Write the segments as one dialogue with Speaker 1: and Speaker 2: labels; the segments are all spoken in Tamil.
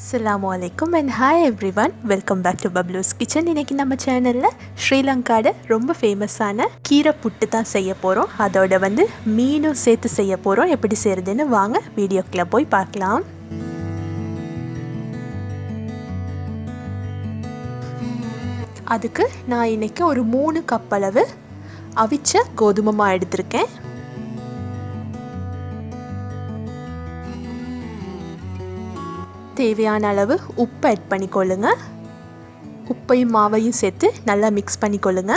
Speaker 1: Assalamualaikum and hi everyone, welcome back to Bablu's Kitchen. இன்னைக்கு நம்ம சேனல்ல ஸ்ரீலங்காட ரொம்ப ஃபேமஸான கீரை புட்டு தான் செய்ய போறோம். அதோட மீனும் சேர்த்து செய்ய போறோம். எப்படி செய்யறதுன்னு வாங்க வீடியோக்குள்ள போய் பார்க்கலாம். அதுக்கு நான் இன்னைக்கு ஒரு 3 கப் அளவு அவிச்ச கோதுமை மாவு எடுத்துர்க்கேன். தேவையான அளவு உப்பு ஆட் பண்ணிக்கொள்ளுங்க. உப்பையும் மாவையும் சேர்த்து நல்லா மிக்ஸ் பண்ணிக்கொள்ளுங்க.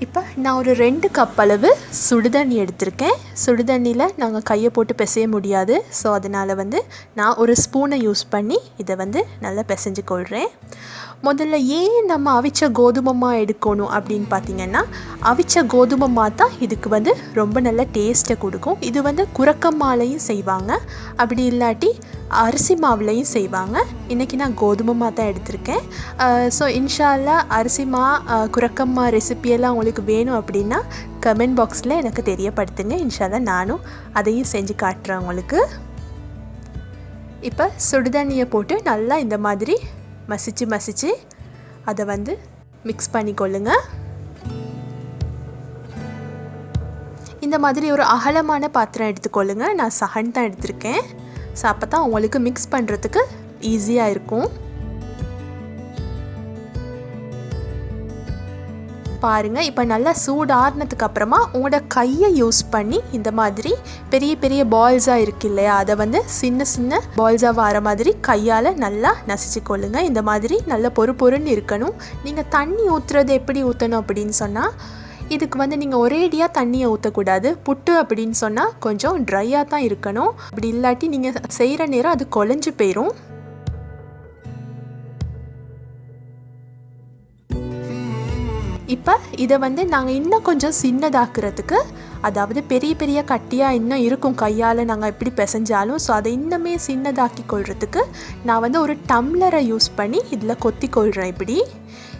Speaker 1: இப்போ நான் ஒரு 2 கப் அளவு சுடுதண்ணி எடுத்திருக்கேன். சுடுதண்ணியில் நாங்கள் கையை போட்டு பிசைய முடியாது. ஸோ அதனால் நான் ஒரு ஸ்பூனை யூஸ் பண்ணி இதை நல்லா பிசைஞ்சு கொள்கிறேன். முதல்ல ஏன் நம்ம அவிச்ச கோதுமை மாவு எடுக்கணும் அப்படின்னு பார்த்தீங்கன்னா, அவிச்ச கோதுமை மாவு தான் இதுக்கு ரொம்ப நல்ல டேஸ்ட்டை கொடுக்கும். இது குரக்கம்மாலையும் செய்வாங்க, அப்படி இல்லாட்டி அரிசி மாவுலையும் செய்வாங்க. இன்றைக்கி நான் கோதுமை மாவு தான் எடுத்திருக்கேன். ஸோ இன்ஷா அல்லாஹ் அரிசி மா குரக்கம்மா ரெசிபியெல்லாம் உங்களுக்கு வேணும் அப்படின்னா கமெண்ட் பாக்ஸில் எனக்கு தெரியப்படுத்துங்க. இன்ஷா அல்லாஹ் நானும் அதையும் செஞ்சு காட்டுறேன் உங்களுக்கு. இப்போ சுடுதண்ணியை போட்டு நல்லா இந்த மாதிரி மசிச்சு அதை மிக்ஸ் பண்ணிக்கொள்ளுங்க. இந்த மாதிரி ஒரு அகலமான பாத்திரம் எடுத்துக்கொள்ளுங்க. நான் சஹன் தான் எடுத்திருக்கேன். ஸோ அப்போ தான் உங்களுக்கு மிக்ஸ் பண்ணுறதுக்கு ஈஸியாக இருக்கும். பாருங்கள், இப்போ நல்லா சூடாறினதுக்கு அப்புறமா உங்களோட கையை யூஸ் பண்ணி இந்த மாதிரி பெரிய பெரிய பால்ஸாக இருக்கு இல்லையா, அதை சின்ன சின்ன பால்ஸாக வர மாதிரி கையால் நல்லா நசிச்சுக்கொள்ளுங்க. இந்த மாதிரி நல்ல பொறுன்னு இருக்கணும். நீங்கள் தண்ணி ஊற்றுறது எப்படி ஊற்றணும் அப்படின்னு சொன்னால், இதுக்கு நீங்கள் ஒரேடியாக தண்ணியை ஊற்றக்கூடாது. புட்டு அப்படின்னு சொன்னால் கொஞ்சம் ட்ரையாக தான் இருக்கணும். அப்படி இல்லாட்டி நீங்கள் செய்கிற நேரம் அது குழஞ்சி போயிடும். இப்போ இதை நாங்கள் இன்னும் கொஞ்சம் சின்னதாக்குறதுக்கு, அதாவது பெரிய பெரிய கட்டியாக இன்னும் இருக்கும் கையால் நாங்கள் எப்படி பிசைஞ்சாலும், ஸோ அதை இன்னுமே சின்னதாக்கி கொள்றதுக்கு நான் ஒரு டம்ளரை யூஸ் பண்ணி இதில் கொத்தி கொள்கிறேன். இப்படி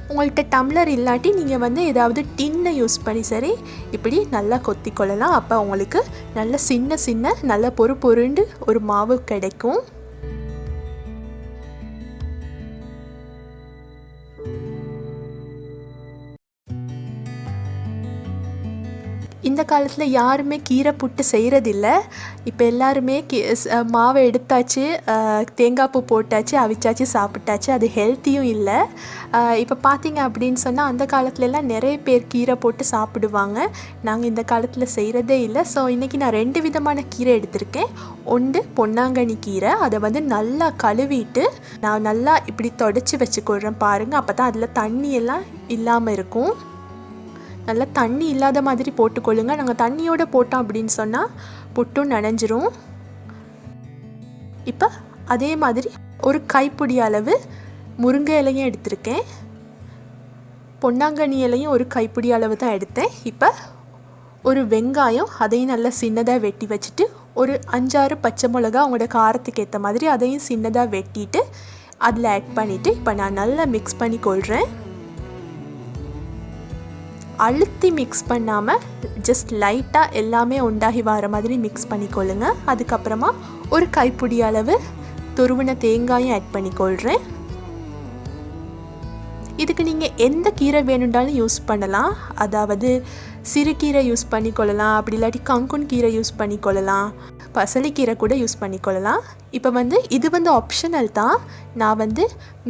Speaker 1: உங்கள்கிட்ட டம்ளர் இல்லாட்டி நீங்கள் ஏதாவது டின்னை யூஸ் பண்ணி சரி இப்படி நல்லா கொத்தி கொள்ளலாம். அப்போ உங்களுக்கு நல்ல சின்ன நல்ல பொறுண்டு ஒரு மாவு கிடைக்கும். இந்த காலத்தில் யாருமே கீரை புட்டு செய்கிறதில்ல. இப்போ எல்லாருமே மாவை எடுத்தாச்சு, தேங்காய் பூ போட்டாச்சு, அவிச்சாச்சு, சாப்பிட்டாச்சு. அது ஹெல்த்தியும் இல்லை. இப்போ பார்த்தீங்க அப்படின்னு சொன்னால், அந்த காலத்துலலாம் நிறைய பேர் கீரை போட்டு சாப்பிடுவாங்க. நாங்கள் இந்த காலத்தில் செய்கிறதே இல்லை. ஸோ இன்றைக்கி நான் 2 விதமான கீரை எடுத்திருக்கேன். ஒன்று பொன்னாங்கண்ணி கீரை, அதை நல்லா கழுவிட்டு நான் நல்லா இப்படி தொடச்சி வச்சுக்கொள்கிறேன். பாருங்கள், அப்போ தான் அதில் தண்ணியெல்லாம் இல்லாமல் இருக்கும். நல்லா தண்ணி இல்லாத மாதிரி போட்டுக்கொள்ளுங்க. நாங்கள் தண்ணியோடு போட்டோம் அப்படின்னு சொன்னால் புட்டும் நனைஞ்சிரும். இப்போ அதே மாதிரி ஒரு கைப்பிடி அளவு முருங்கை இலையும் எடுத்திருக்கேன். பொன்னாங்கண்ணி இலையும் ஒரு கைப்பிடி அளவு தான் எடுத்தேன். இப்போ ஒரு வெங்காயம், அதையும் நல்லா சின்னதாக வெட்டி வச்சுட்டு, ஒரு 5-6 பச்சை மிளகா உங்களோட காரத்துக்கு ஏற்ற மாதிரி அதையும் சின்னதாக வெட்டிட்டு அதில் ஆட் பண்ணிவிட்டு இப்போ நான் நல்லா மிக்ஸ் பண்ணி கொள்கிறேன். அழுத்தி மிக்ஸ் பண்ணாமல் ஜஸ்ட் லைட்டாக எல்லாமே உண்டாகி வர மாதிரி மிக்ஸ் பண்ணிக்கொள்ளுங்க. அதுக்கப்புறமா ஒரு கைப்பிடி அளவு துருவின தேங்காயும் ஆட் பண்ணிக்கொள்கிறேன். இதுக்கு நீங்கள் எந்த கீரை வேணுண்டாலும் யூஸ் பண்ணலாம். அதாவது சிறுகீரை யூஸ் பண்ணிக்கொள்ளலாம், அப்படி இல்லாட்டி கங்குன் கீரை யூஸ் பண்ணிக்கொள்ளலாம், பசலிக்கீரை கூட யூஸ் பண்ணிக்கொள்ளலாம். இப்போ இது ஆப்ஷனல் தான். நான்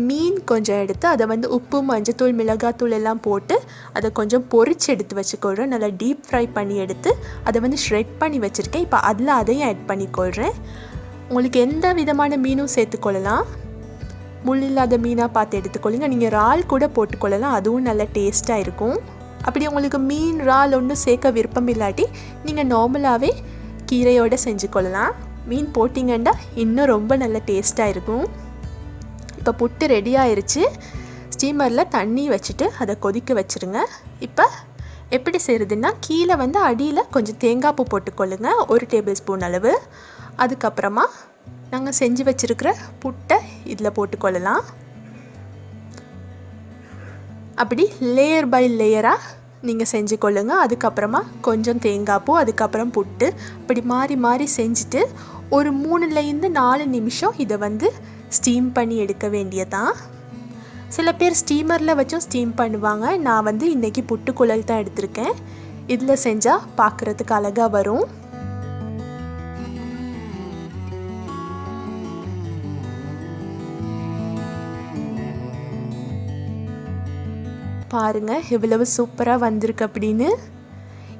Speaker 1: மீன் கொஞ்சம் எடுத்து அதை உப்பு, மஞ்சத்தூள், மிளகாத்தூள் எல்லாம் போட்டு அதை கொஞ்சம் பொரிச்சு எடுத்து வச்சுக்கொள்கிறேன். நல்லா டீப் ஃப்ரை பண்ணி எடுத்து அதை ஷ்ரெட் பண்ணி வச்சுருக்கேன். இப்போ அதில் அதையும் ஆட் பண்ணிக்கொள்கிறேன். உங்களுக்கு எந்த விதமான மீனும் சேர்த்துக்கொள்ளலாம். முள் இல்லாத மீனாக பார்த்து எடுத்துக்கொள்ளுங்க. நீங்கள் இறால் கூட போட்டுக்கொள்ளலாம், அதுவும் நல்ல டேஸ்ட்டாக இருக்கும். அப்படி உங்களுக்கு மீன், இறால் ஒன்றும் சேர்க்க விருப்பம் இல்லாட்டி நீங்கள் நார்மலாகவே கீரையோடு செஞ்சு கொள்ளலாம். மீன் போட்டிங்கன்னா இன்னும் ரொம்ப நல்ல டேஸ்ட்டாக இருக்கும். இப்போ புட்டு ரெடி ஆயிடுச்சு. ஸ்டீமரில் தண்ணி வச்சுட்டு அதை கொதிக்க வச்சுருங்க. இப்போ எப்படி செய்கிறதுன்னா, கீழே அடியில் கொஞ்சம் தேங்காய் பூ போட்டுக்கொள்ளுங்க, 1 டேபிள் ஸ்பூன் அளவு. அதுக்கப்புறமா நாங்கள் செஞ்சு வச்சுருக்கிற புட்டை இதில் போட்டுக்கொள்ளலாம். அப்படி லேயர் பை லேயராக நீங்கள் செஞ்சு கொள்ளுங்க. அதுக்கப்புறமா கொஞ்சம் தேங்காய் பூ, அதுக்கப்புறம் புட்டு, இப்படி மாறி மாறி செஞ்சுட்டு ஒரு 3லேருந்து 4 நிமிஷம் இதை வந்து ஸ்டீம் பண்ணி எடுக்க வேண்டியதான். சில பேர் ஸ்டீமரில் வச்சும் ஸ்டீம் பண்ணுவாங்க. நான் வந்து இன்றைக்கி புட்டுக்குழல் தான் எடுத்திருக்கேன். இதில் செஞ்சால் பார்க்குறதுக்கு அழகாக வரும். பாருங்கள் எவ்வளவு சூப்பராக வந்திருக்கு அப்படின்னு.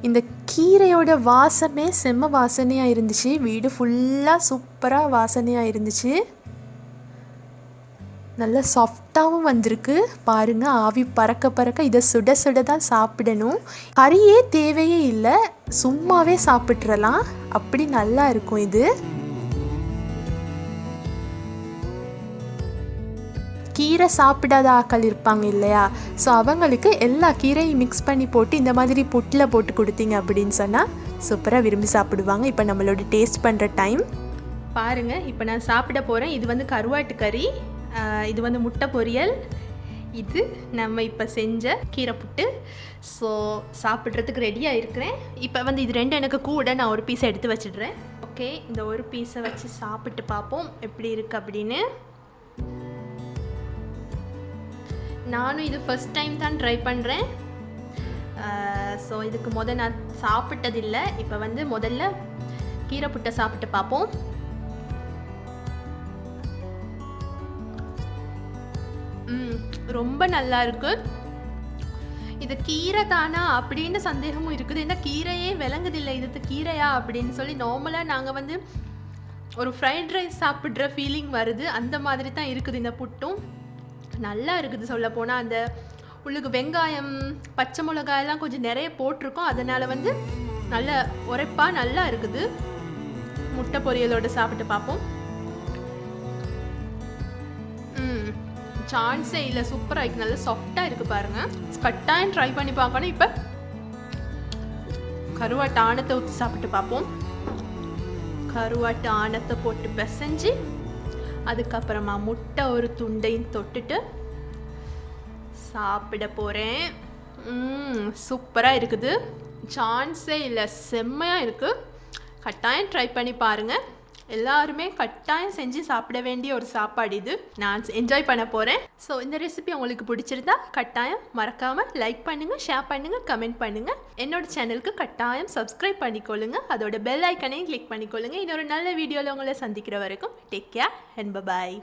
Speaker 1: இந்த கீரையோட வாசமே செம்ம வாசனையாக இருந்துச்சு. வீடு ஃபுல்லாக சூப்பராக வாசனையாக இருந்துச்சு. நல்லா சாஃப்டாகவும் வந்திருக்கு. பாருங்கள் ஆவி பறக்க பறக்க இதை சுட சுட தான் சாப்பிடணும். கறியே தேவையே இல்லை, சும்மாவே சாப்பிட்றலாம். அப்படி நல்லா இருக்கும் இது. கீரை சாப்பிடாத ஆக்கள் இருப்பாங்க இல்லையா, ஸோ அவங்களுக்கு எல்லா கீரையும் மிக்ஸ் பண்ணி போட்டு இந்த மாதிரி புட்டில் போட்டு கொடுத்தீங்க அப்படின்னு சொன்னால் சூப்பராக விரும்பி சாப்பிடுவாங்க. இப்போ நம்மளோட டேஸ்ட் பண்ணுற டைம் பாருங்கள். இப்போ நான் சாப்பிட போகிறேன். இது வந்து கருவாட்டு கறி, இது வந்து முட்டை பொரியல், இது நம்ம இப்போ செஞ்ச கீரை புட்டு. ஸோ சாப்பிட்றதுக்கு ரெடியாக இருக்கிறேன். இப்போ வந்து இது ரெண்டு எனக்கு கூட நான் ஒரு பீஸை எடுத்து வச்சிடுறேன். ஓகே, இந்த ஒரு பீஸை வச்சு சாப்பிட்டு பார்ப்போம் எப்படி இருக்குது அப்படின்னு. நானும் இது ஃபஸ்ட் டைம் தான் ட்ரை பண்ணுறேன். ஸோ இதுக்கு நான் சாப்பிட்டதில்லை. இப்போ வந்து முதல்ல கீரை புட்டை சாப்பிட்டு பார்ப்போம். ரொம்ப நல்லா இருக்கு. இது கீரை தானா அப்படின்னு சந்தேகமும் இருக்குது. இந்த கீரையே விளங்குதில்லை இது கீரையா அப்படின்னு சொல்லி. நார்மலாக நாங்கள் வந்து ஒரு ஃப்ரைட் ரைஸ் சாப்பிட்ற ஃபீலிங் வருது, அந்த மாதிரி தான் இருக்குது இந்த புட்டும். நல்லா இருக்குது சொல்ல போனால். அந்த உள்ளுக்கு வெங்காயம், பச்சை மிளகாயெல்லாம் கொஞ்சம் நிறைய போட்டிருக்கோம், அதனால் வந்து நல்ல உரைப்பாக நல்லா இருக்குது. முட்டை பொரியலோடு சாப்பிட்டு பார்ப்போம். சான்ஸே இல்லை, சூப்பராக இருக்குது. நல்லா சாஃப்டாக இருக்குது பாருங்கள். கட்டாயம் ட்ரை பண்ணி பார்க்கணும். இப்போ கருவாட்டு ஆணத்தை ஊற்றி சாப்பிட்டு பார்ப்போம். கருவாட்டு ஆணத்தை போட்டு பிசைஞ்சு அதுக்கப்புறமா முட்டை ஒரு துண்டையும் தொட்டுட்டு சாப்பிட போகிறேன். சூப்பராக இருக்குது, சான்ஸே இல்லை, செம்மையாக இருக்குது. கட்டாயம் ட்ரை பண்ணி பாருங்கள். எல்லாருமே கட்டாயம் செஞ்சு சாப்பிட வேண்டிய ஒரு சாப்பாடு இது. நான் என்ஜாய் பண்ண போகிறேன். ஸோ இந்த ரெசிபி உங்களுக்கு பிடிச்சிருந்தா கட்டாயம் மறக்காமல் லைக் பண்ணுங்கள், ஷேர் பண்ணுங்கள், கமெண்ட் பண்ணுங்கள். என்னோட சேனலுக்கு கட்டாயம் சப்ஸ்கிரைப் பண்ணிக்கொள்ளுங்க. அதோட பெல் ஐக்கனையும் கிளிக் பண்ணிக்கொள்ளுங்க. இன்னொரு நல்ல வீடியோவில் உங்களை சந்திக்கிற வரைக்கும் டேக் கேர் அண்ட் பை.